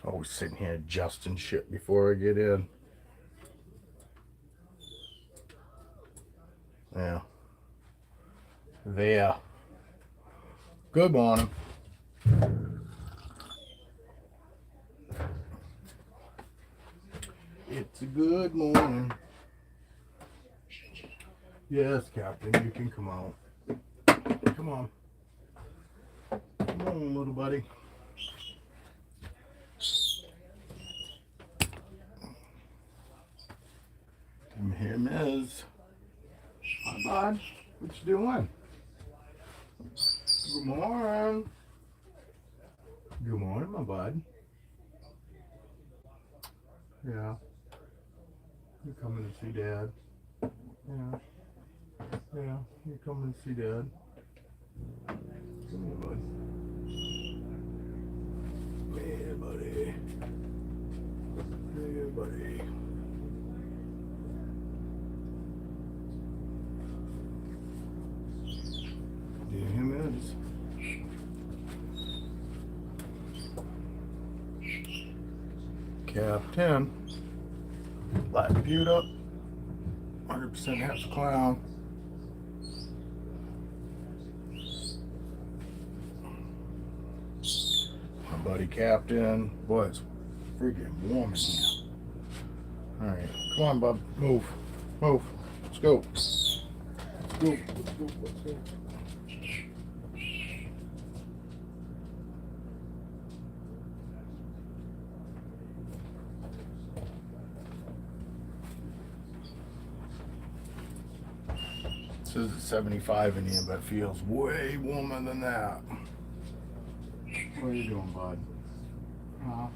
Always sitting here adjusting shit before I get in. Yeah. There. Good morning. It's a good morning. Yes, Captain, you can come on. Come on. Come on, little buddy. I'm here, Miz. Hi, bud. What you doing? Good morning. Good morning, my bud. Yeah. You coming to see Dad? Yeah. Yeah. You coming to see Dad? Come here, bud. Hey, buddy. Hey, buddy. There him is. Captain. Black Butte 100% half a clown. My buddy Captain. Boy, it's freaking warm in here. Alright, come on, bub. Move. Move. Let's go. Let's go. Let's go. Let's go. It says it's 75 in here, but it feels way warmer than that. What are you doing, bud? Huh?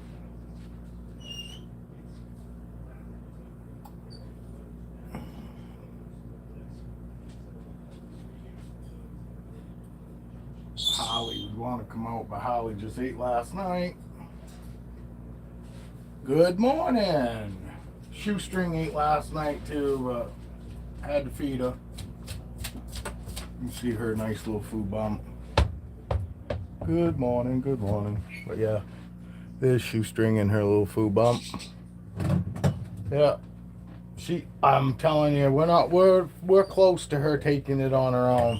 Holly would want to come out, but Holly just ate last night. Good morning. Shoestring ate last night too, but had to feed her. You see her nice little food bump. Good morning, good morning. But yeah, there's Shoestring and her little food bump. Yeah. I'm telling you, we're close to her taking it on her own.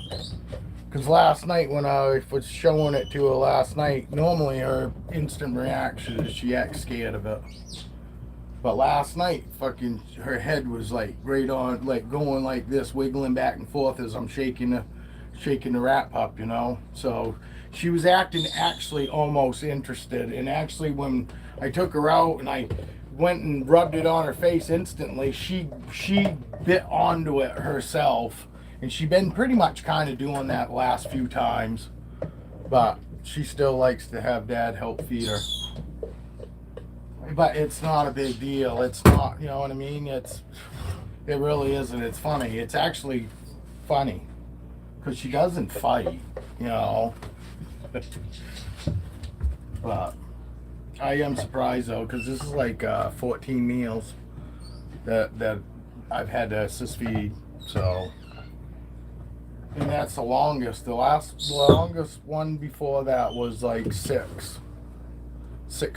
Because last night when I was showing it to her last night, normally her instant reaction is she acts scared of it. But last night, fucking, her head was like right on, like going like this, wiggling back and forth as I'm shaking the rat pup, you know. So she was acting actually almost interested. And actually, when I took her out and I went and rubbed it on her face instantly, she bit onto it herself. And she's been pretty much kind of doing that the last few times. But she still likes to have Dad help feed her. But it's not a big deal. It's not, you know what I mean? It really isn't. It's funny. It's actually funny. Because she doesn't fight, you know. But I am surprised, though, because this is like 14 meals that I've had to assist feed. So... And that's the longest. The longest one before that was like six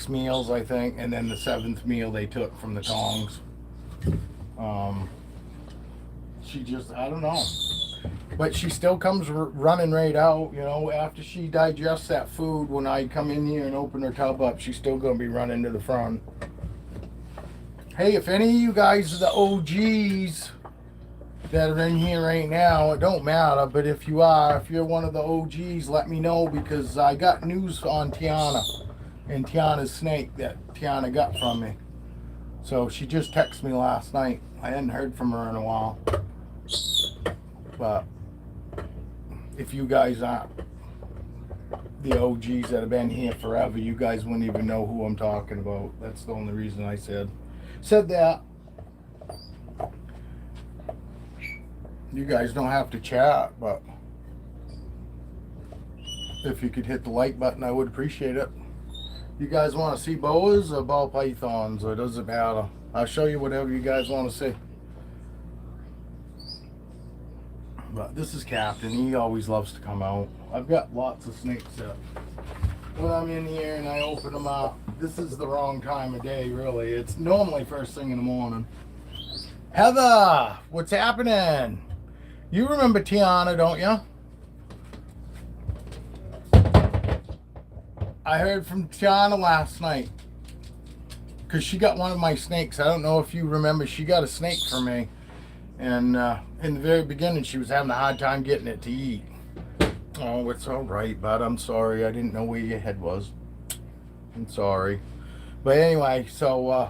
meals, I think, and then the 7th meal they took from the tongs. She just, I don't know, but she still comes running right out. You know, after she digests that food, when I come in here and open her tub up, she's still gonna be running to the front. Hey, if any of you guys are the OGs that are in here right now, it don't matter, but if you're one of the OGs, let me know, because I got news on Tiana and Tiana's snake that Tiana got from me. So she just texted me last night. I hadn't heard from her in a while. But if you guys aren't the OGs that have been here forever, you guys wouldn't even know who I'm talking about. That's the only reason I said that. You guys don't have to chat, but if you could hit the like button, I would appreciate it. You guys want to see boas or ball pythons, or it doesn't matter. I'll show you whatever you guys want to see. But this is Captain. He always loves to come out. I've got lots of snakes that when I'm in here and I open them up. This is the wrong time of day, really. It's normally first thing in the morning. Heather, what's happening? You remember Tiana, don't you? I heard from Tiana last night because she got one of my snakes. I don't know if you remember. She got a snake for me. And in the very beginning, she was having a hard time getting it to eat. Oh, it's all right, bud. I'm sorry. I didn't know where your head was. I'm sorry. But anyway, so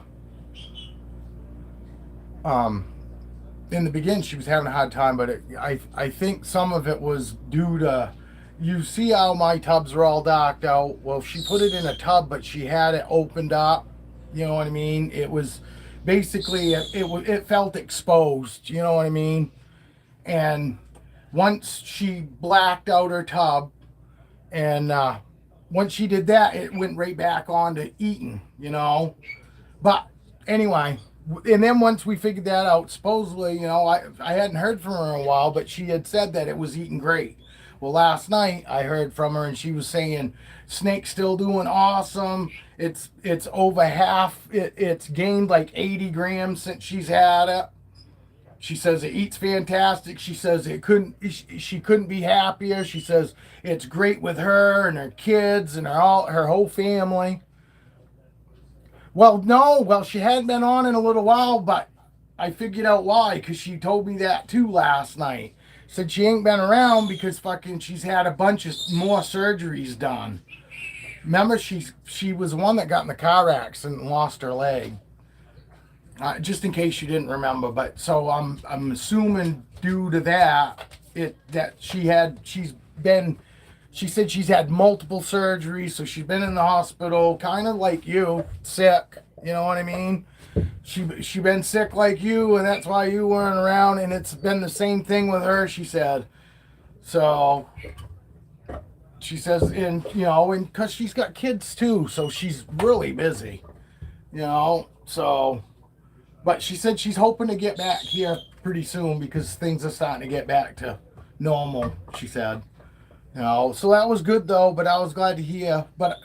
in the beginning, she was having a hard time, but I think some of it was due to, you see how my tubs are all docked out. Well, she put it in a tub, but she had it opened up. You know what I mean? It was basically, it felt exposed. You know what I mean? And once she blacked out her tub, and once she did that, it went right back on to eating, you know. But anyway, and then once we figured that out, supposedly, you know, I hadn't heard from her in a while, but she had said that it was eating great. Well, last night I heard from her, and she was saying snake's still doing awesome. It's over half. It's gained like 80 grams since she's had it. She says it eats fantastic. She says she couldn't be happier. She says it's great with her and her kids and her whole family. Well, no, she hadn't been on in a little while, but I figured out why, because she told me that too last night. Said she ain't been around because she's had a bunch of more surgeries done. Remember, she was the one that got in the car accident and lost her leg. Just in case you didn't remember, but so I'm assuming due to that she said she's had multiple surgeries, so she's been in the hospital, kind of like you, sick. You know what I mean? She been sick like you, and that's why you weren't around. And it's been the same thing with her. She said, so she says, and you know, and because she's got kids too, so she's really busy. You know, so. But she said she's hoping to get back here pretty soon because things are starting to get back to normal, she said. You know, so that was good though, but I was glad to hear. But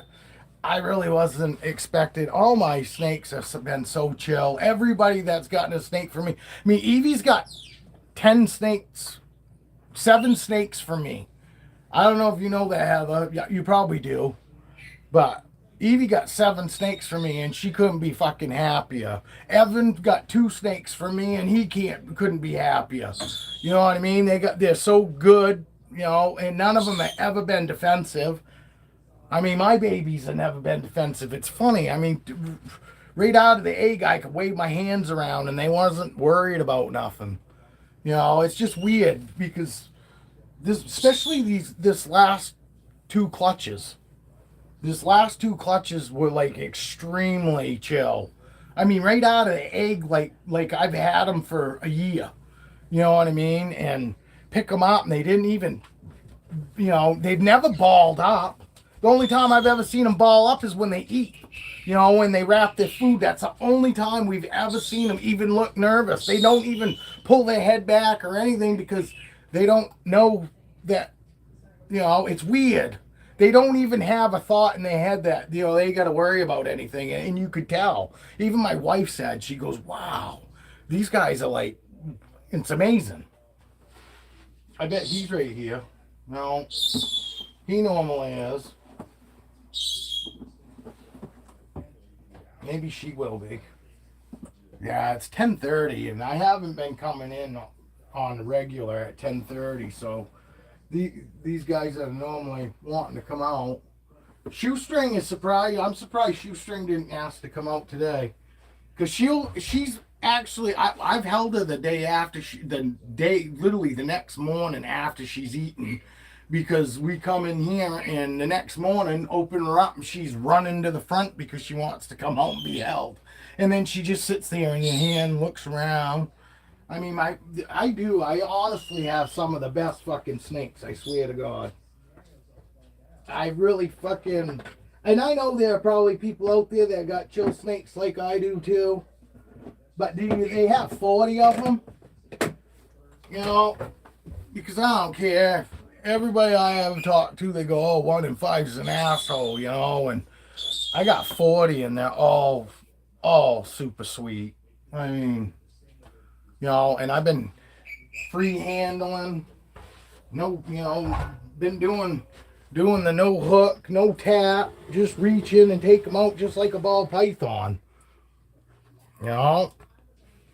I really wasn't expecting. All my snakes have been so chill. Everybody that's gotten a snake for me. I mean, Evie's got 10 snakes, 7 snakes for me. I don't know if you know that, Heather. Yeah, you probably do. But Evie got 7 snakes for me, and she couldn't be fucking happier. Evan got 2 snakes for me, and he couldn't be happier. You know what I mean? They're so good, you know, and none of them have ever been defensive. I mean, my babies have never been defensive. It's funny. I mean, right out of the egg, I could wave my hands around, and they wasn't worried about nothing. You know, it's just weird because especially this last 2 clutches. This last 2 clutches were like extremely chill. I mean, right out of the egg, like I've had them for a year. You know what I mean? And pick them up, and they didn't even, you know, they've never balled up. The only time I've ever seen them ball up is when they eat. You know, when they wrap their food. That's the only time we've ever seen them even look nervous. They don't even pull their head back or anything because they don't know that, you know, it's weird. They don't even have a thought in their head that, you know, they got to worry about anything. And you could tell. Even my wife said, she goes, wow, these guys are like, it's amazing. I bet he's right here. No, he normally is. Maybe she will be. Yeah, it's 10:30, and I haven't been coming in on the regular at 10:30, so these guys are normally wanting to come out. Shoestring is surprised. I'm surprised Shoestring didn't ask to come out today, because she's actually I've held her the day after literally the next morning after she's eaten, because we come in here and the next morning open her up and she's running to the front because she wants to come home and be held, and then she just sits there in your hand, looks around. I mean, I honestly have some of the best fucking snakes, I swear to God. I really fucking, and I know there are probably people out there that got chill snakes like I do too, but they have 40 of them? You know, because I don't care everybody I have talked to, they go, "Oh, 1 in 5 is an asshole," you know. And I got 40, and they're all super sweet. I mean, you know, and I've been free handling, no, you know, been doing the no hook, no tap, just reach in and take them out just like a ball python, you know,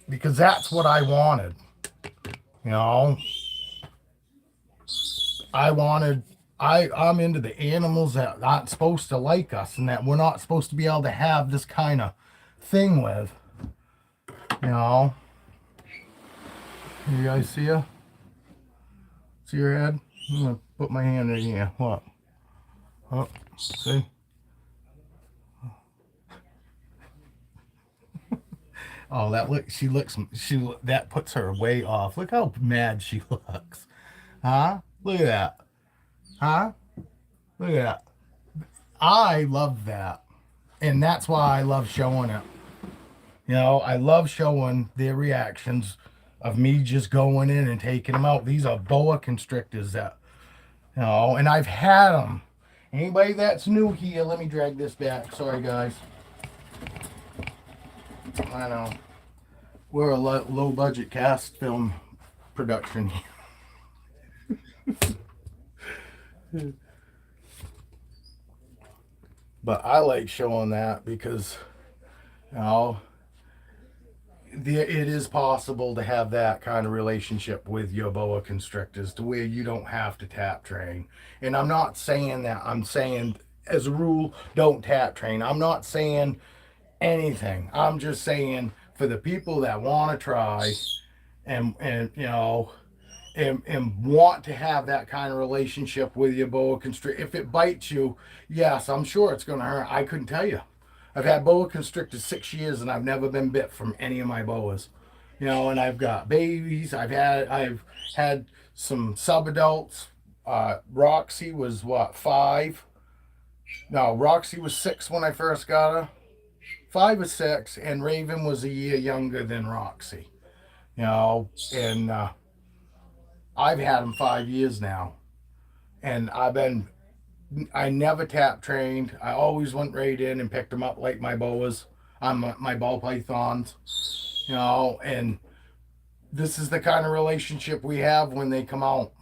because that's what I wanted, you know. I wanted I'm into the animals that aren't supposed to like us and that we're not supposed to be able to have this kind of thing with. You know. You guys see her? See her head? I'm gonna put my hand in here. What? Oh, see? Oh, that look. That puts her way off. Look how mad she looks. Huh? Look at that. Huh? Look at that. I love that, and that's why I love showing it. You know, I love showing their reactions of me just going in and taking them out. These are boa constrictors that, you know, and I've had them. Anybody that's new here, let me drag this back. Sorry, guys. I know. We're a low budget cast film production here. But I like showing that because, you know, it is possible to have that kind of relationship with your boa constrictors to where you don't have to tap train. And I'm not saying that. I'm saying, as a rule, don't tap train. I'm not saying anything. I'm just saying for the people that want to try and you know and want to have that kind of relationship with your boa constrictor. If it bites you, yes, I'm sure it's going to hurt. I couldn't tell you. I've had boa constrictors 6 years and I've never been bit from any of my boas. You know, and I've got babies. I've had some subadults. Roxy was what, 5? No, Roxy was 6 when I first got her. 5 or 6, and Raven was a year younger than Roxy. You know, and I've had them 5 years now, and I never tap trained. I always went right in and picked them up like my boas on my ball pythons, you know, and this is the kind of relationship we have when they come out.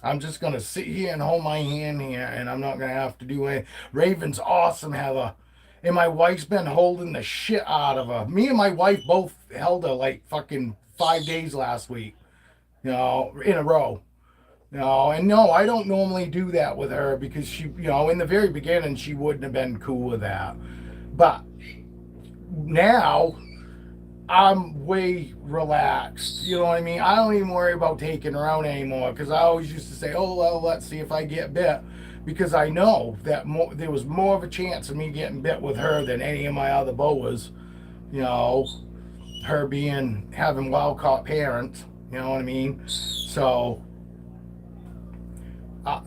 I'm just going to sit here and hold my hand here, and I'm not going to have to do anything. Raven's awesome, Heather. And my wife's been holding the shit out of her. Me and my wife both held her like fucking 5 days last week, you know, in a row. No, and no, I don't normally do that with her because she, you know, in the very beginning, she wouldn't have been cool with that. But now I'm way relaxed. You know what I mean? I don't even worry about taking her out anymore because I always used to say, oh, well, let's see if I get bit. Because I know that there was more of a chance of me getting bit with her than any of my other boas. You know, her having wild caught parents. You know what I mean? So,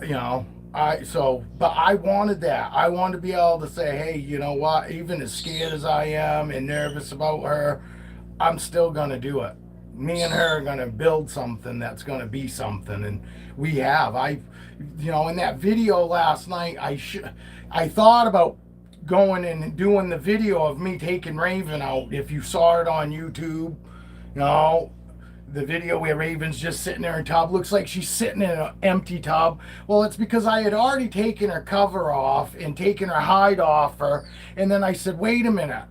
you know, but I wanted that. I wanted to be able to say, hey, you know what? Even as scared as I am and nervous about her, I'm still gonna do it. Me and her are gonna build something that's gonna be something, and we have. You know, in that video last night, I thought about going and doing the video of me taking Raven out. If you saw it on YouTube, you know, the video where Raven's just sitting there in a tub. Looks like she's sitting in an empty tub. Well, it's because I had already taken her cover off and taken her hide off her. And then I said, wait a minute.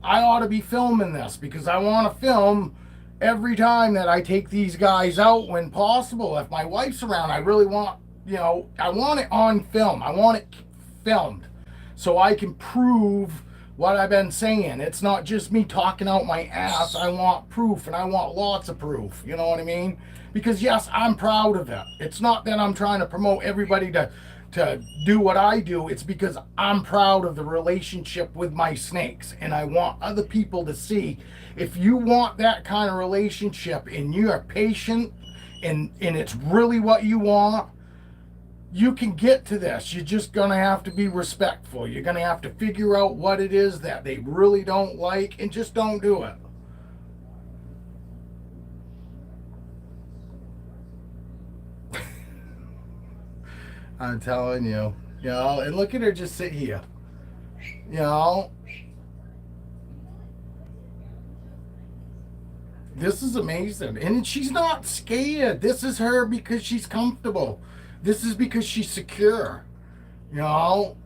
I ought to be filming this because I want to film every time that I take these guys out when possible. If my wife's around, I really want, you know, I want it on film. I want it filmed so I can prove what I've been saying. It's not just me talking out my ass. I want proof, and I want lots of proof. You know what I mean? Because yes, I'm proud of it. It's not that I'm trying to promote everybody to do what I do. It's because I'm proud of the relationship with my snakes, and I want other people to see if you want that kind of relationship and you're patient and it's really what you want, you can get to this. You're just going to have to be respectful. You're going to have to figure out what it is that they really don't like and just don't do it. I'm telling you. You know, and look at her just sit here. You know, this is amazing. And she's not scared. This is her because she's comfortable. This is because she's secure. You know,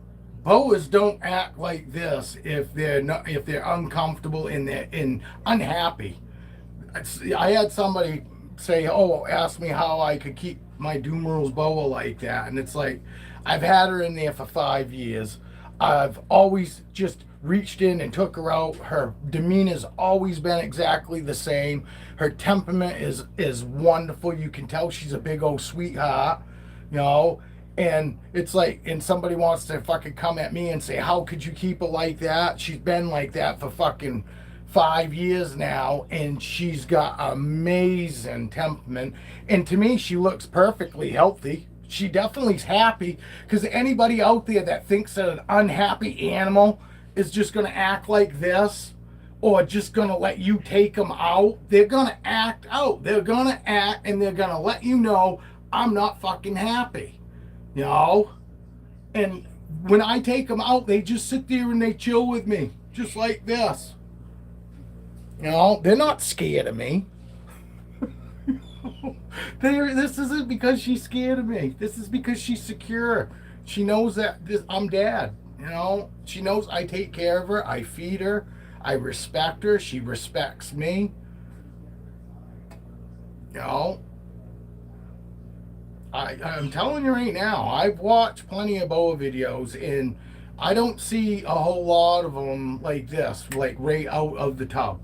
boas don't act like this if they're uncomfortable and they're unhappy. I had somebody say, "Oh, ask me how I could keep my Doom Rules boa like that," and it's like, I've had her in there for 5 years. I've always just reached in and took her out. Her demeanor's always been exactly the same. Her temperament is wonderful. You can tell she's a big old sweetheart, you know. And it's like, and somebody wants to fucking come at me and say, how could you keep her like that? She's been like that for fucking 5 years now, and she's got amazing temperament. And to me, she looks perfectly healthy. She definitely's happy, because anybody out there that thinks that an unhappy animal is just going to act like this, or just going to let you take them out, they're going to act out. They're going to act, and they're going to let you know, I'm not fucking happy. You know? And when I take them out, they just sit there and they chill with me, just like this. You know, they're not scared of me. This isn't because she's scared of me. This is because she's secure. She knows that I'm dad. You know, she knows I take care of her. I feed her. I respect her. She respects me. You know, I'm telling you right now, I've watched plenty of boa videos, and I don't see a whole lot of them like this, like right out of the tub.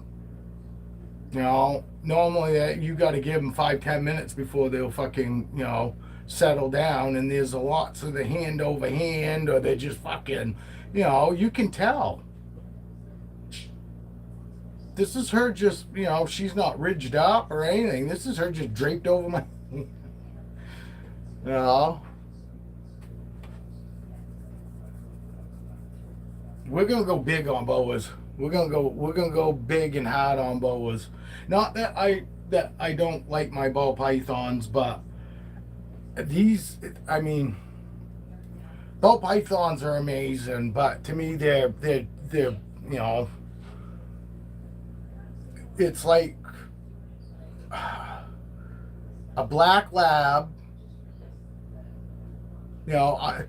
You know, normally that you got to give them 5-10 minutes before they'll fucking, you know, settle down. And there's a lots of the hand over hand, or they're just fucking, you know, you can tell. This is her just, you know, she's not ridged up or anything. This is her just draped over my, you know. We're gonna go big on boas. We're gonna go big and hard on boas. Not that I don't like my ball pythons, but these, I mean, ball pythons are amazing, but to me they're you know, it's like a black lab. You know,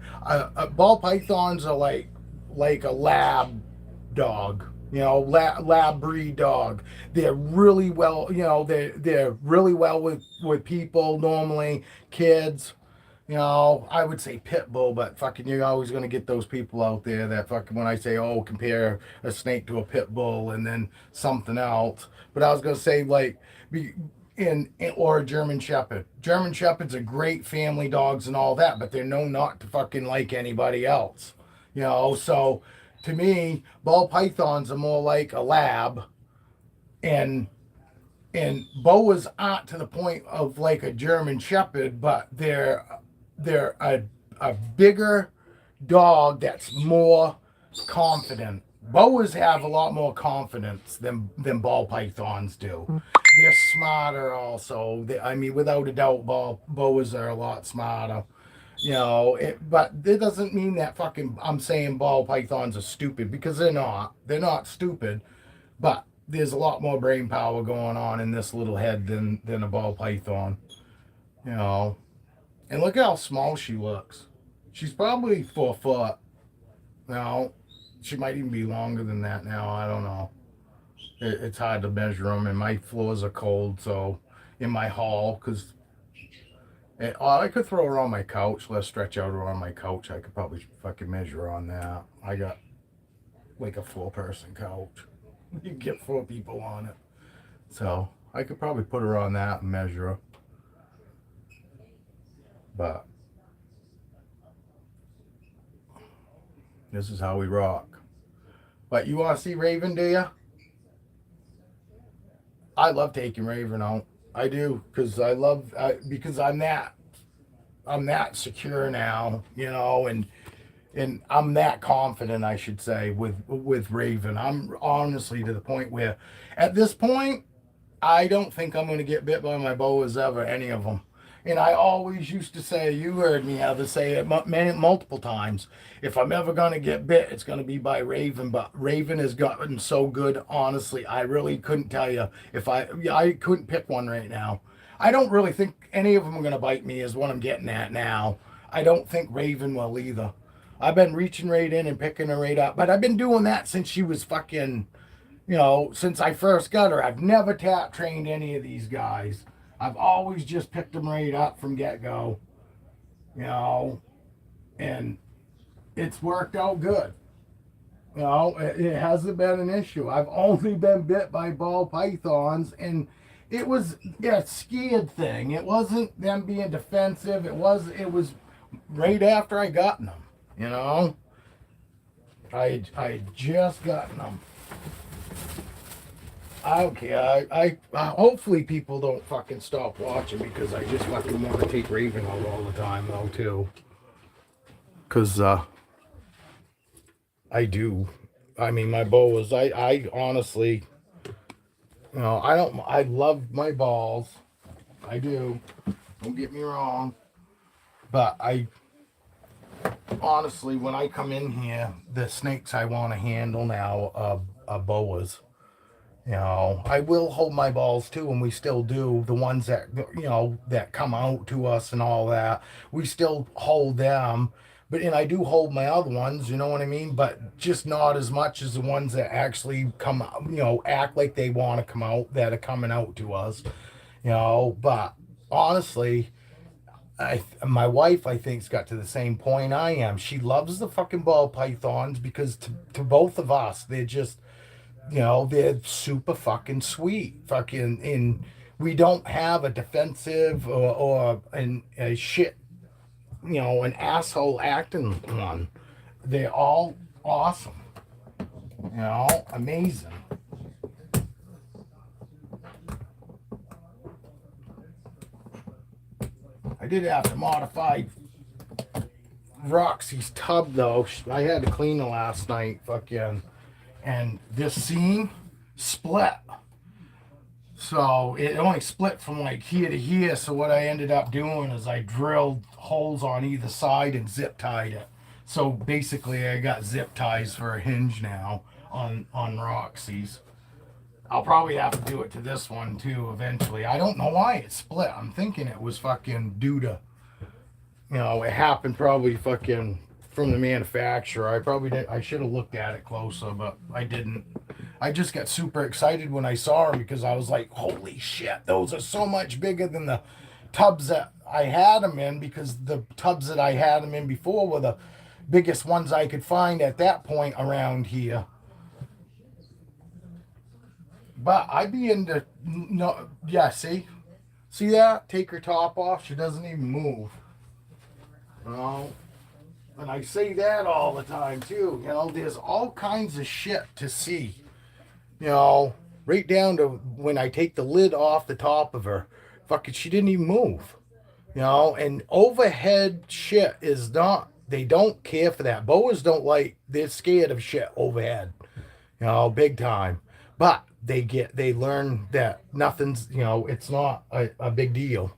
ball pythons are like a lab dog, you know, lab breed dog. They're really well, you know, they're really well with people normally, kids. You know, I would say pit bull, but fucking you're always gonna get those people out there that fucking, when I say, oh, compare a snake to a pit bull and then something else. But I was gonna say, like, or a German Shepherd. German Shepherds are great family dogs and all that, but they're known not to fucking like anybody else. You know, so to me, ball pythons are more like a lab, and boas aren't to the point of like a German Shepherd, but they're a bigger dog that's more confident. Boas have a lot more confidence than ball pythons do. They're smarter also. I mean, without a doubt, boas are a lot smarter. You know, but that doesn't mean that fucking I'm saying ball pythons are stupid, because they're not. They're not stupid, but there's a lot more brain power going on in this little head than a ball python. You know, and look at how small she looks. She's probably 4 foot. No, she might even be longer than that now. I don't know. It's hard to measure them, and my floors are cold, so in my hall, because I could throw her on my couch. Let's stretch out her on my couch. I could probably fucking measure on that. I got like a 4-person couch. You can get 4 people on it. So I could probably put her on that and measure her. But this is how we rock. But you want to see Raven, do you? I love taking Raven out. I do, because because I'm that secure now, you know, and I'm that confident, I should say, with Raven. I'm honestly to the point where, at this point, I don't think I'm going to get bit by my boas ever, any of them. And I always used to say, you heard me ever say it many, multiple times, if I'm ever going to get bit, it's going to be by Raven. But Raven has gotten so good, honestly, I really couldn't tell you if I couldn't pick one right now. I don't really think any of them are going to bite me, is what I'm getting at now. I don't think Raven will either. I've been reaching right in and picking her right up, but I've been doing that since she was fucking, since I first got her. I've never tap trained any of these guys. I've always just picked them right up from get go, you know, and it's worked out good. It hasn't been an issue. I've only been bit by ball pythons, and it was a scared thing. It wasn't them being defensive. It was right after I gotten them. I just gotten them. Okay, I hopefully people don't fucking stop watching because I just fucking want to take Raven out all the time though too. Cause I do. I mean, my boas. I honestly, I love my balls. I do. Don't get me wrong. But I honestly, when I come in here, the snakes I want to handle now are boas. I will hold my balls too, and we still do. The ones that that come out to us and all that, we still hold them. But and I do hold my other ones, you know what I mean? But just not as much as the ones that actually come out, act like they want to come out, that are coming out to us. But honestly, my wife, I think's got to the same point I am. She loves the fucking ball pythons because to both of us, they're just they're super fucking sweet. Fucking, and we don't have a defensive or a shit, an asshole acting one. They're all awesome. Amazing. I did have to modify Roxy's tub though. I had to clean it last night. Fucking. And this seam split. So it only split from like here to here. So what I ended up doing is I drilled holes on either side and zip tied it. So basically I got zip ties for a hinge now on Roxy's. I'll probably have to do it to this one too eventually. I don't know why it split. I'm thinking it was fucking due to, it happened probably fucking from the manufacturer. I should have looked at it closer, but I didn't. I just got super excited when I saw them because I was like, holy shit, those are so much bigger than the tubs that I had them in, because the tubs that I had them in before were the biggest ones I could find at that point around here. But I'd be into, no, yeah, see that? Take her top off, she doesn't even move. And I say that all the time too. There's all kinds of shit to see. Right down to when I take the lid off the top of her. Fucking, she didn't even move. And overhead shit is not, they don't care for that. Boas don't like, they're scared of shit overhead. Big time. But they learn that nothing's, it's not a big deal.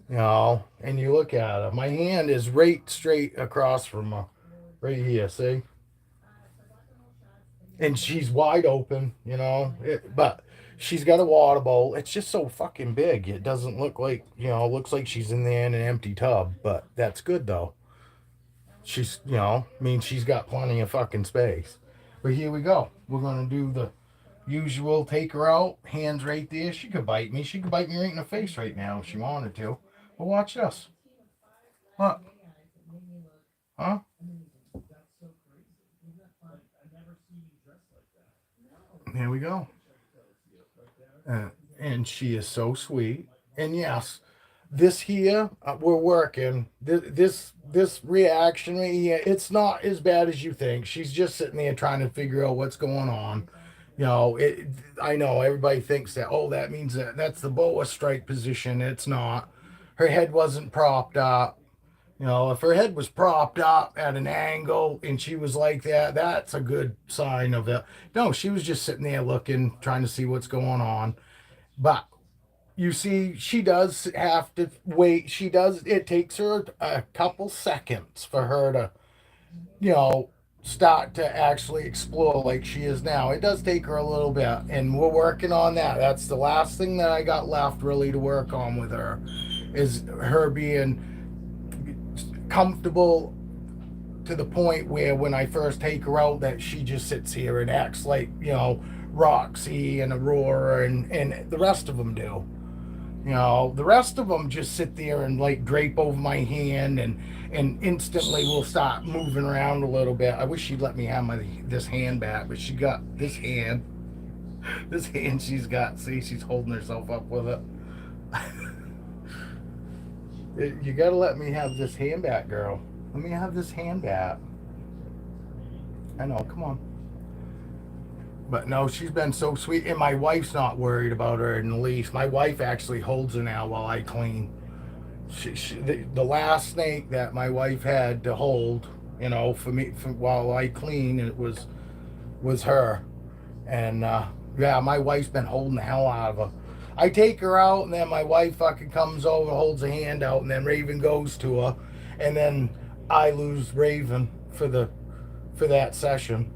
And you look at it. My hand is right straight across from her, right here, see? And she's wide open, but she's got a water bowl. It's just so fucking big. It doesn't look like, it looks like she's in there in an empty tub, but that's good though. She's, she's got plenty of fucking space. But here we go. We're going to do the usual, take her out, hands right there. She could bite me. She could bite me right in the face right now if she wanted to. But watch this. Look. Huh? Here we go. And she is so sweet. And yes, this here, we're working. This reaction right here, it's not as bad as you think. She's just sitting there trying to figure out what's going on. I know everybody thinks that, oh, that means that's the boa strike position. It's not. Her head wasn't propped up. If her head was propped up at an angle and she was like that, that's a good sign of it. No, she was just sitting there looking, trying to see what's going on. But, you see, she does have to wait. It takes her a couple seconds for her to, you know, start to actually explore like she is now. It does take her a little bit, and we're working on that. That's the last thing that I got left really to work on with her, is her being comfortable to the point where when I first take her out, that she just sits here and acts like, you know, Roxy and Aurora and the rest of them do. You know, the rest of them just sit there and like drape over my hand and instantly will start moving around a little bit. I wish she'd let me have this hand back, but she got this hand. This hand she's got. See, she's holding herself up with it. You gotta let me have this hand back, girl. Let me have this hand back. I know, come on. But no, she's been so sweet, and my wife's not worried about her in the least. My wife actually holds her now while I clean. The last snake that my wife had to hold, you know, while I clean, it was her. And yeah, my wife's been holding the hell out of her. I take her out, and then my wife fucking comes over, holds a hand out, and then Raven goes to her, and then I lose Raven for that session.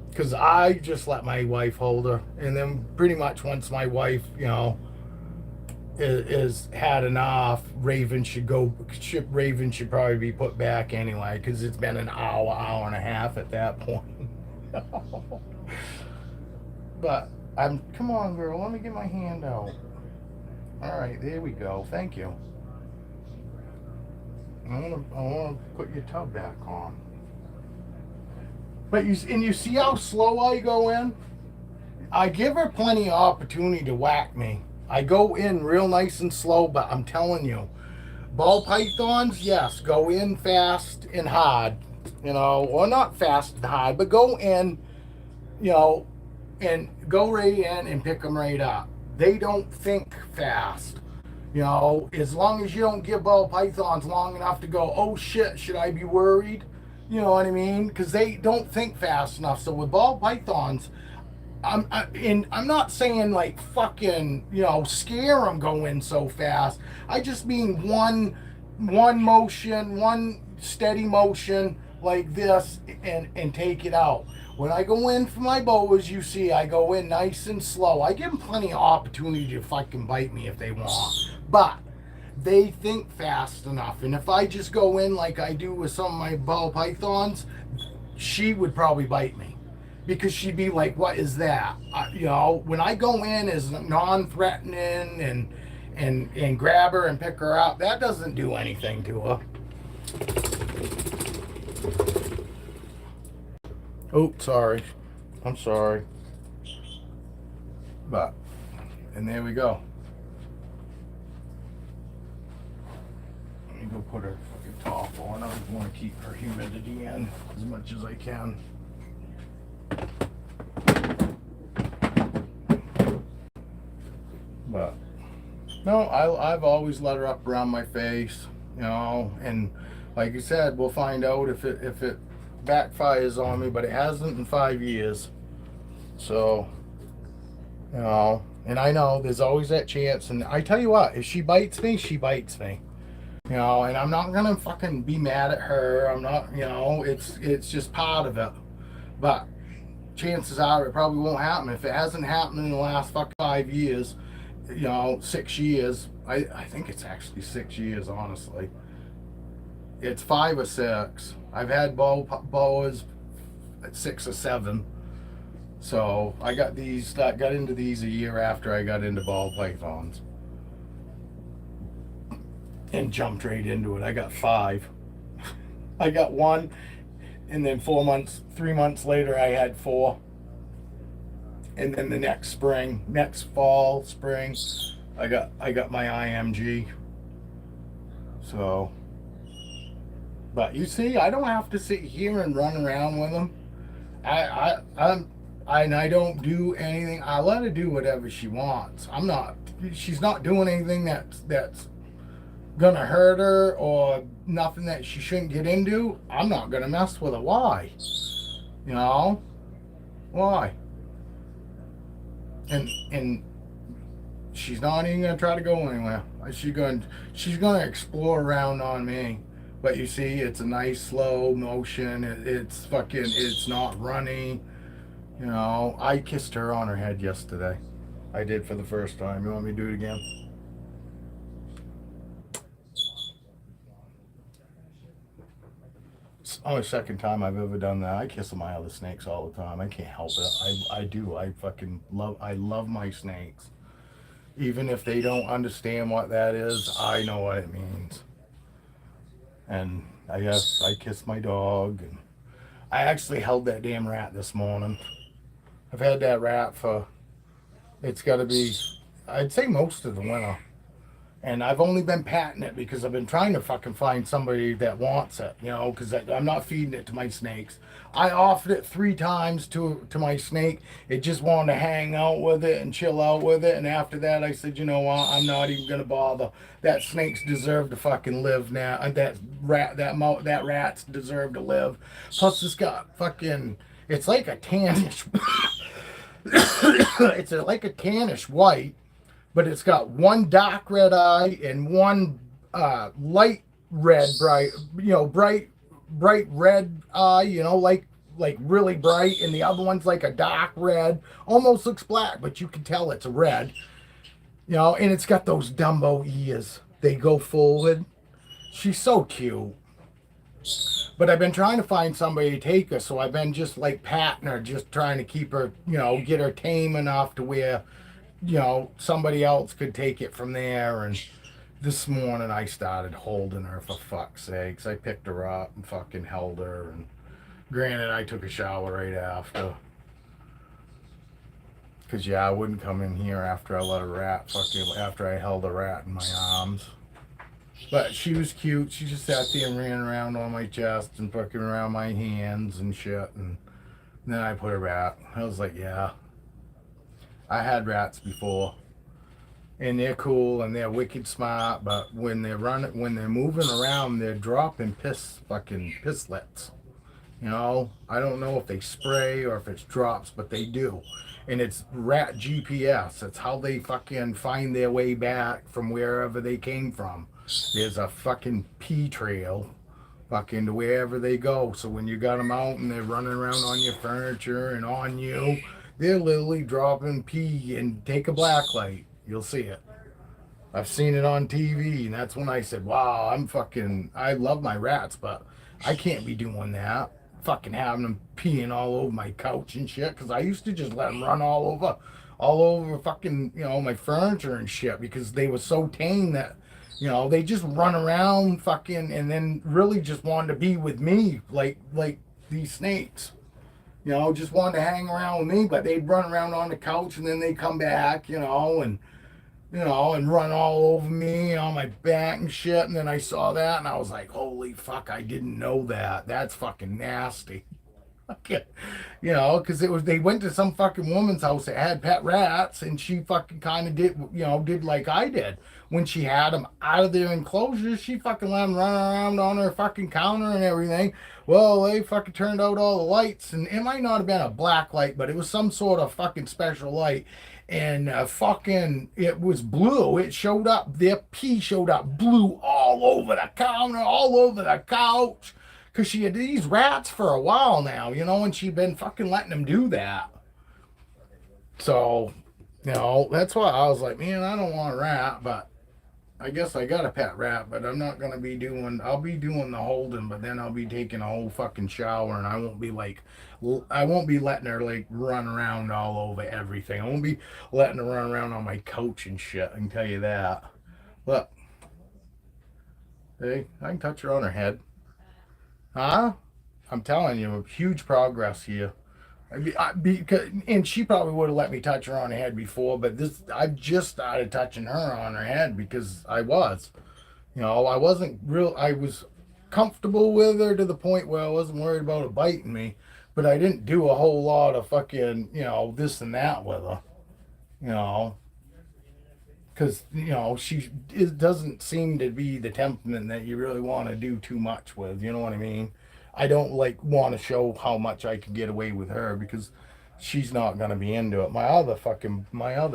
Because I just let my wife hold her, and then pretty much once my wife, you know, is had enough, Raven should probably be put back anyway, because it's been an hour and a half at that point. But come on, girl, let me get my hand out. All right, there we go. Thank you. I wanna put your tub back on. But you see how slow I go in? I give her plenty of opportunity to whack me. I go in real nice and slow, but I'm telling you, ball pythons, yes, go in fast and hard, you know, or not fast and hard, but go in, you know, and go right in and pick them right up. They don't think fast. You know, as long as you don't give ball pythons long enough to go, oh shit, should I be worried? You know what I mean? Because they don't think fast enough. So with ball pythons, I'm not saying like fucking, you know, scare them going so fast. I just mean one motion, one steady motion like this, and take it out. When I go in for my boas, you see, I go in nice and slow. I give them plenty of opportunity to fucking bite me if they want, but they think fast enough. And if I just go in like I do with some of my ball pythons, she would probably bite me, because she'd be like, what is that? You know, when I go in as non-threatening and grab her and pick her up, that doesn't do anything to her. Oh, sorry. I'm sorry. But, and there we go. Let me go put her fucking top on. I want to keep her humidity in as much as I can. But no, I've always let her up around my face, you know, and like you said, we'll find out if it backfires on me, but it hasn't in 5 years. So, you know, and I know there's always that chance. And I tell you what, if she bites me, she bites me. You know, and I'm not gonna fucking be mad at her. I'm not, you know, it's just part of it. But chances are it probably won't happen. If it hasn't happened in the last fucking 5 years, you know, 6 years. I think it's actually 6 years, honestly. It's 5 or 6. I've had boas at 6 or 7. So I got into these a year after I got into ball pythons. And jumped right into it. I got 5. I got 1, and then 3 months later I had 4. And then the next spring, spring, I got my IMG. So, but you see, I don't have to sit here and run around with them. I don't do anything. I let her do whatever she wants. She's not doing anything that's gonna hurt her or nothing that she shouldn't get into. I'm not gonna mess with her. Why? You know? Why? And she's not even gonna try to go anywhere. She's gonna explore around on me. But you see, it's a nice slow motion. It's not runny. You know, I kissed her on her head yesterday. I did for the first time. You want me to do it again? It's only the second time I've ever done that. I kiss my other snakes all the time. I can't help it. I do. I love my snakes. Even if they don't understand what that is, I know what it means. And I guess I kissed my dog. And I actually held that damn rat this morning. I've had that rat for, it's got to be, I'd say most of the winter. And I've only been patting it because I've been trying to fucking find somebody that wants it, you know, because I'm not feeding it to my snakes. I offered it 3 times to my snake. It just wanted to hang out with it and chill out with it. And after that, I said, you know what? I'm not even gonna bother. That snakes deserve to fucking live now. And that rats deserve to live. Plus, it's got fucking. It's like a tannish. It's like a tannish white, but it's got one dark red eye and one light red, bright red eye, like really bright, and the other one's like a dark red, almost looks black, but you can tell it's a red, and it's got those Dumbo ears. They go forward. She's so cute. But I've been trying to find somebody to take her, so I've been just like patting her, just trying to keep her, get her tame enough to where somebody else could take it from there. And this morning I started holding her, for fuck's sakes. I picked her up and fucking held her. And granted, I took a shower right after. Because, yeah, I wouldn't come in here after after I held a rat in my arms. But she was cute. She just sat there and ran around on my chest and fucking around my hands and shit. And then I put her back. I was like, yeah. I had rats before, and they're cool and they're wicked smart. But when they're moving around, they're dropping pisslets. I don't know if they spray or if it's drops, but they do, and it's rat GPS. It's how they fucking find their way back from wherever they came from. There's a fucking pee trail, fucking to wherever they go. So when you got them out and they're running around on your furniture and on you, they're literally dropping pee and take a black light. You'll see it. I've seen it on TV, and that's when I said, wow, I love my rats, but I can't be doing that. Fucking having them peeing all over my couch and shit, because I used to just let them run all over fucking, my furniture and shit, because they were so tame that, they just run around fucking, and then really just wanted to be with me, like these snakes. Just wanted to hang around with me, but they'd run around on the couch and then they'd come back, and run all over me on my back and shit. And then I saw that and I was like, holy fuck, I didn't know that. That's fucking nasty. Because they went to some fucking woman's house that had pet rats, and she fucking kind of did like I did. When she had them out of their enclosures, she fucking let them run around on her fucking counter and everything. Well, they fucking turned out all the lights, and it might not have been a black light, but it was some sort of fucking special light. And it was blue. It showed up, their pee showed up blue all over the counter, all over the couch. Because she had these rats for a while now, and she'd been fucking letting them do that. So, that's why I was like, man, I don't want a rat, but I guess I got a pet rat, but I'm not going to I'll be doing the holding, but then I'll be taking a whole fucking shower, and I won't be letting her like run around all over everything. I won't be letting her run around on my couch and shit, I can tell you that. Look. Hey, I can touch her on her head. Huh? I'm telling you, huge progress here. And she probably would have let me touch her on the head before, but I've just started touching her on her head because I was comfortable with her to the point where I wasn't worried about her biting me, but I didn't do a whole lot of fucking, this and that with her, because it doesn't seem to be the temperament that you really want to do too much with. You know what I mean? I don't want to show how much I can get away with her, because she's not gonna be into it. My other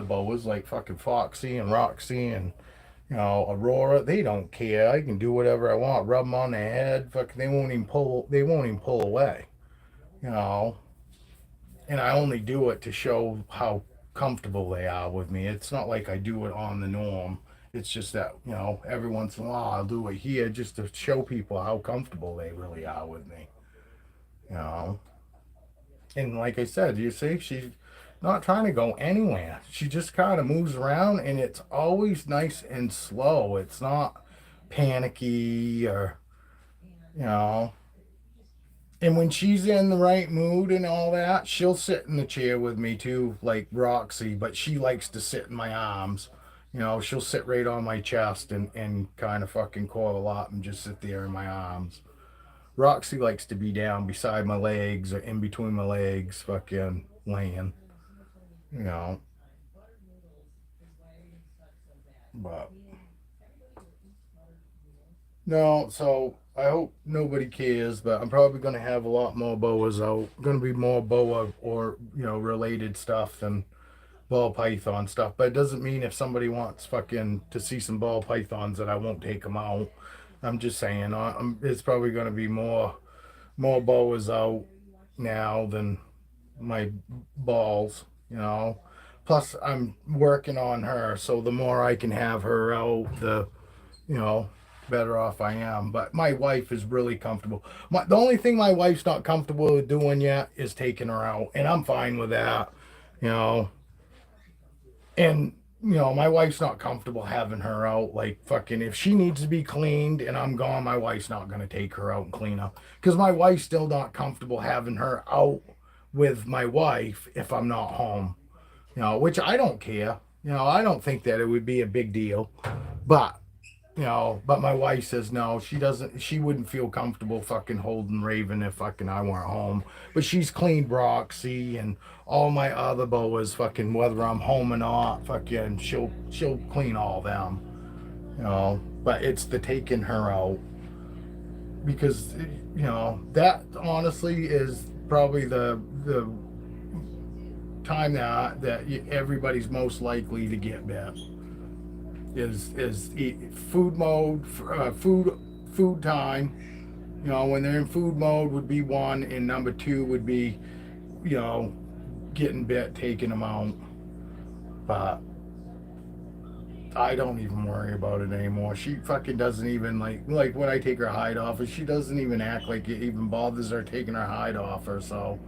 boas like fucking Foxy and Roxy and Aurora, they don't care. I can do whatever I want. Rub them on the head. Fucking, they won't even pull. They won't even pull away. You know, and I only do it to show how comfortable they are with me. It's not like I do it on the norm. It's just that every once in a while I'll do it here just to show people how comfortable they really are with me. You know, and like I said, you see, she's not trying to go anywhere. She just kind of moves around, and it's always nice and slow. It's not panicky or you know. And when she's in the right mood and all that, she'll sit in the chair with me too, like Roxy, but she likes to sit in my arms. She'll sit right on my chest and kind of fucking coil up and just sit there in my arms. Roxy likes to be down beside my legs or in between my legs, fucking laying, you know. But no, so I hope nobody cares, but I'm probably gonna have a lot more boas out. Gonna be more boa or related stuff than ball python stuff. But it doesn't mean if somebody wants fucking to see some ball pythons that I won't take them out. I'm just saying, it's probably gonna be more boas out now than my balls. Plus, I'm working on her, so the more I can have her out, the you know, better off I am. But my wife is really comfortable. The only thing my wife's not comfortable with doing yet is taking her out, and I'm fine with that. You know, and my wife's not comfortable having her out. Like fucking, if she needs to be cleaned and I'm gone, my wife's not gonna take her out and clean her because my wife's still not comfortable having her out with my wife if I'm not home. Which I don't care. I don't think that it would be a big deal, but but my wife says no, she doesn't. She wouldn't feel comfortable fucking holding Raven if fucking I weren't home. But she's cleaned Roxy and all my other boas, fucking whether I'm home or not, fucking she'll clean all them. But it's the taking her out because that honestly is probably the time that everybody's most likely to get bit is food mode, food time. When they're in food mode would be one, and number two would be getting bit, taking them out. But I don't even worry about it anymore. She fucking doesn't even like when I take her hide off her, she doesn't even act like it even bothers her taking her hide off her. So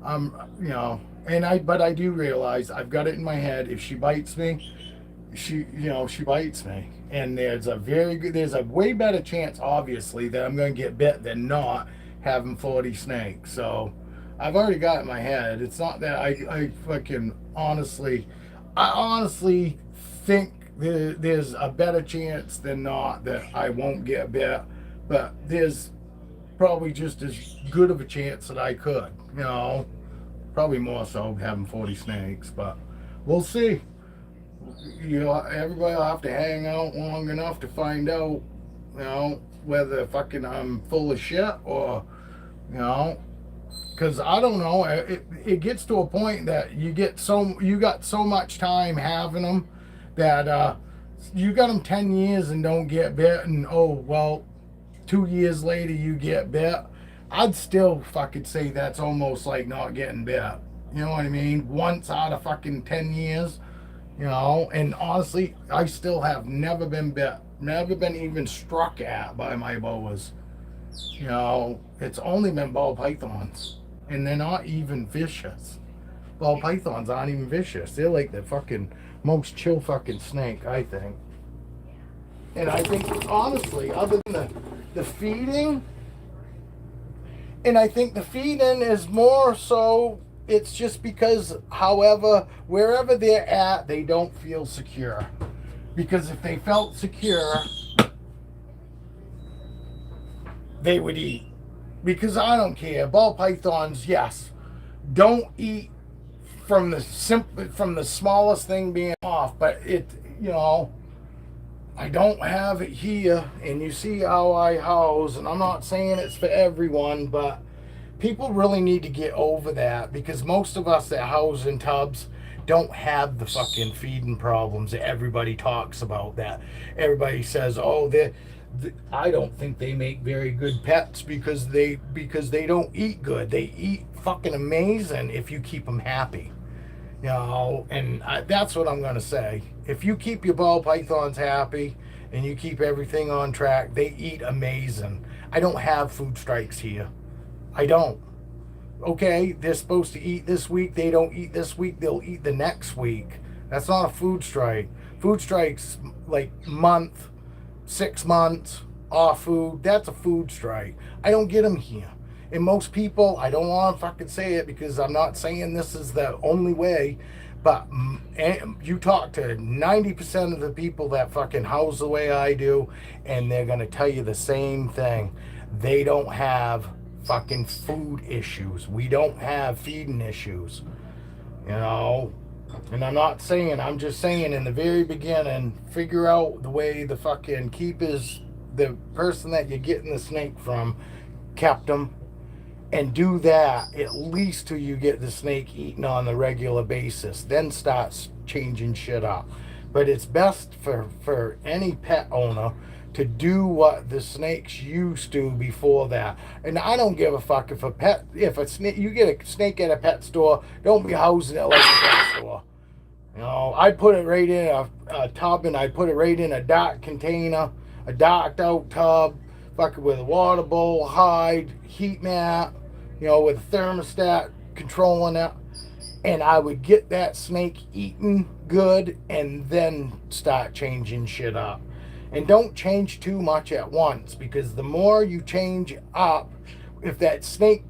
I'm but I do realize I've got it in my head, if she bites me, she bites me, and there's a way better chance obviously that I'm going to get bit than not having 40 snakes. So I've already got it in my head. It's not that I fucking I honestly think there's a better chance than not that I won't get bit, but there's probably just as good of a chance that I could, probably more so having 40 snakes, but we'll see. Everybody will have to hang out long enough to find out, whether fucking I'm full of shit or, because I don't know. It gets to a point that you got so much time having them that you got them 10 years and don't get bit, and 2 years later you get bit. I'd still fucking say that's almost like not getting bit. You know what I mean? Once out of fucking 10 years. And honestly, I still have never been bit, never been even struck at by my boas. It's only been ball pythons, and they're not even vicious. Ball pythons aren't even vicious. They're like the fucking most chill fucking snake, I think. And I think, honestly, other than the feeding, and I think the feeding is more so, it's just because, wherever they're at, they don't feel secure. Because if they felt secure, they would eat. Because I don't care. Ball pythons, yes, don't eat from the smallest thing being off. But I don't have it here, and you see how I house, and I'm not saying it's for everyone, but People really need to get over that, because most of us that house in tubs don't have the fucking feeding problems that everybody talks about. That everybody says, oh, I don't think they make very good pets because they don't eat good. They eat fucking amazing if you keep them happy. And that's what I'm gonna say. If you keep your ball pythons happy and you keep everything on track, they eat amazing. I don't have food strikes here. I don't. Okay, they're supposed to eat this week. They don't eat this week. They'll eat the next week. That's not a food strike. Food strikes like month, 6 months off food. That's a food strike. I don't get them here. And most people, I don't want to fucking say it because I'm not saying this is the only way, but you talk to 90% of the people that fucking house the way I do, and they're going to tell you the same thing. They don't have fucking food issues. We don't have feeding issues. And I'm not saying, I'm just saying in the very beginning, figure out the way the fucking keepers, the person that you're getting the snake from, kept them. And do that at least till you get the snake eaten on the regular basis. Then start changing shit up. But it's best for any pet owner to do what the snakes used to before that. And I don't give a fuck if a snake, you get a snake at a pet store, don't be housing it like a pet store. I put it right in a tub, and I put it right in a dark container, a darked out tub, fucking with a water bowl, hide, heat mat, with a thermostat controlling it. And I would get that snake eaten good and then start changing shit up. And don't change too much at once, because the more you change up, if that snake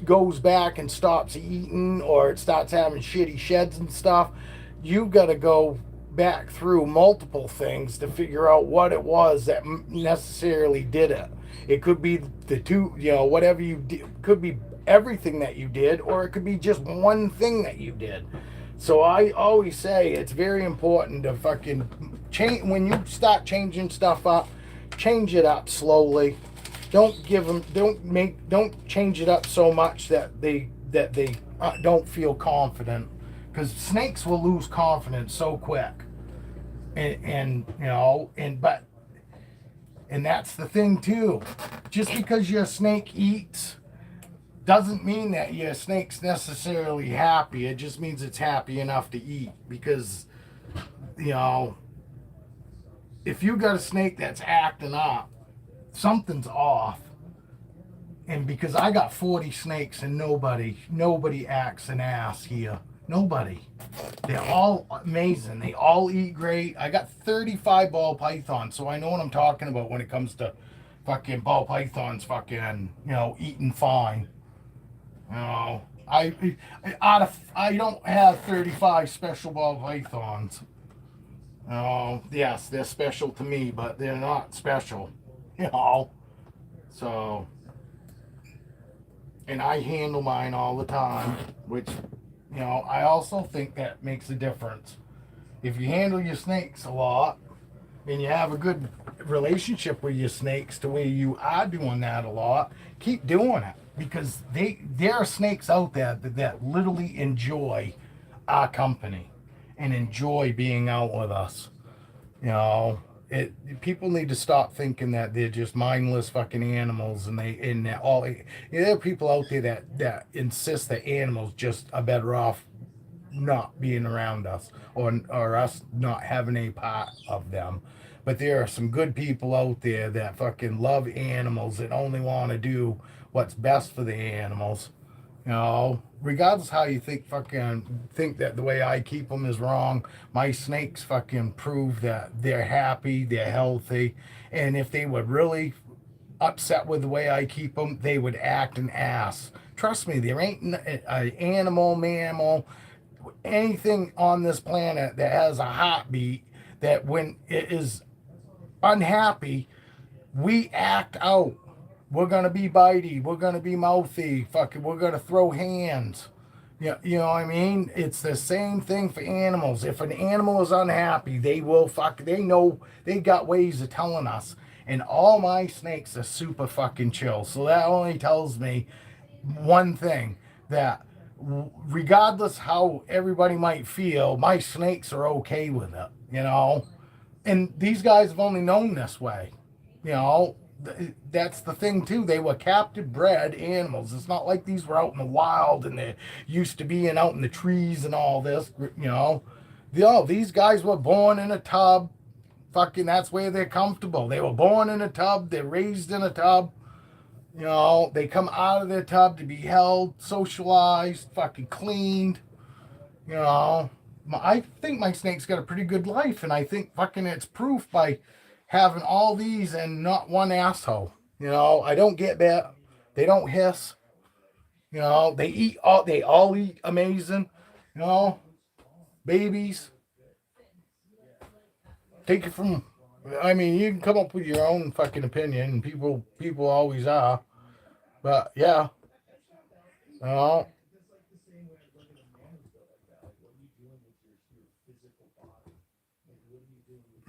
goes back and stops eating, or it starts having shitty sheds and stuff, you got to go back through multiple things to figure out what it was that necessarily did it. It could be the two, whatever you did, could be everything that you did, or it could be just one thing that you did. So I always say it's very important to fucking change. When you start changing stuff up, change it up slowly. Don't change it up so much that they don't feel confident, because snakes will lose confidence so quick. And that's the thing too. Just because your snake eats doesn't mean that your snake's necessarily happy. It just means it's happy enough to eat. Because, if you got a snake that's acting up, something's off. And because I got 40 snakes and nobody acts an ass here. Nobody. They're all amazing. They all eat great. I got 35 ball pythons, so I know what I'm talking about when it comes to fucking ball pythons fucking, eating fine. I don't have 35 special ball pythons. Yes, they're special to me, but they're not special. So, and I handle mine all the time, which, I also think that makes a difference. If you handle your snakes a lot and you have a good relationship with your snakes to where you are doing that a lot, keep doing it, because there are snakes out there that literally enjoy our company and enjoy being out with us. People need to stop thinking that they're just mindless fucking animals, and there are people out there that insist that animals just are better off not being around us, or us not having a part of them. But there are some good people out there that fucking love animals and only want to do what's best for the animals. Regardless how you think that the way I keep them is wrong, my snakes fucking prove that they're happy, they're healthy, and if they were really upset with the way I keep them, they would act an ass. Trust me, there ain't an animal, mammal, anything on this planet that has a heartbeat that when it is unhappy, we act out. We're going to be bitey. We're going to be mouthy. We're going to throw hands. You know what I mean? It's the same thing for animals. If an animal is unhappy, they know, they got ways of telling us. And all my snakes are super fucking chill. So that only tells me one thing that regardless how everybody might feel, my snakes are okay with it, you know? And these guys have only known this way, you know? That's the thing too. They were captive bred animals. It's not like these were out in the wild and they used to being out in the trees and all this, you know? These guys were born in a tub. Fucking, that's where they're comfortable. They were born in a tub. They're raised in a tub. You know, they come out of their tub to be held, socialized, fucking cleaned. You know, I think my snake's got a pretty good life, and I think fucking it's proof by having all these and not one asshole. You know, I don't get that. They don't hiss. You know, they all eat amazing. You know, babies. Take it from. I mean, you can come up with your own fucking opinion, and people always are. But yeah, no,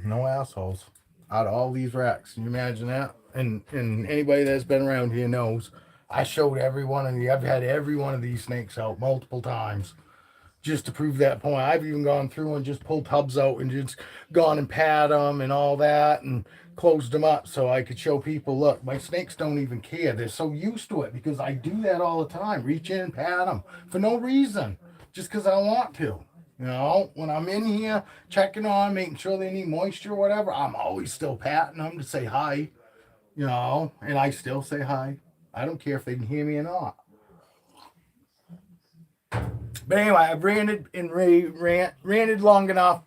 no assholes out of all these racks. Can you imagine that? And anybody that's been around here knows. I showed every one of the. I've had every one of these snakes out multiple times, just to prove that point. I've even gone through and just pulled tubs out and just gone and pat them and all that and closed them up so I could show people, look, my snakes don't even care. They're so used to it because I do that all the time. Reach in and pat them for no reason, just because I want to. You know, when I'm in here checking on, making sure they need moisture or whatever, I'm always still patting them to say hi, you know, and I still say hi. I don't care if they can hear me or not. But anyway, I've ranted and ranted long enough.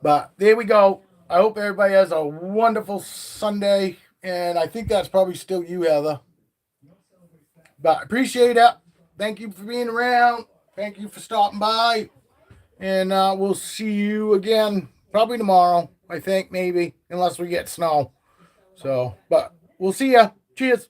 But there we go. I hope everybody has a wonderful Sunday. And I think that's probably still you, Heather. But I appreciate it. Thank you for being around. Thank you for stopping by. And we'll see you again probably tomorrow, I think, maybe, unless we get snow. So, but we'll see ya. Cheers.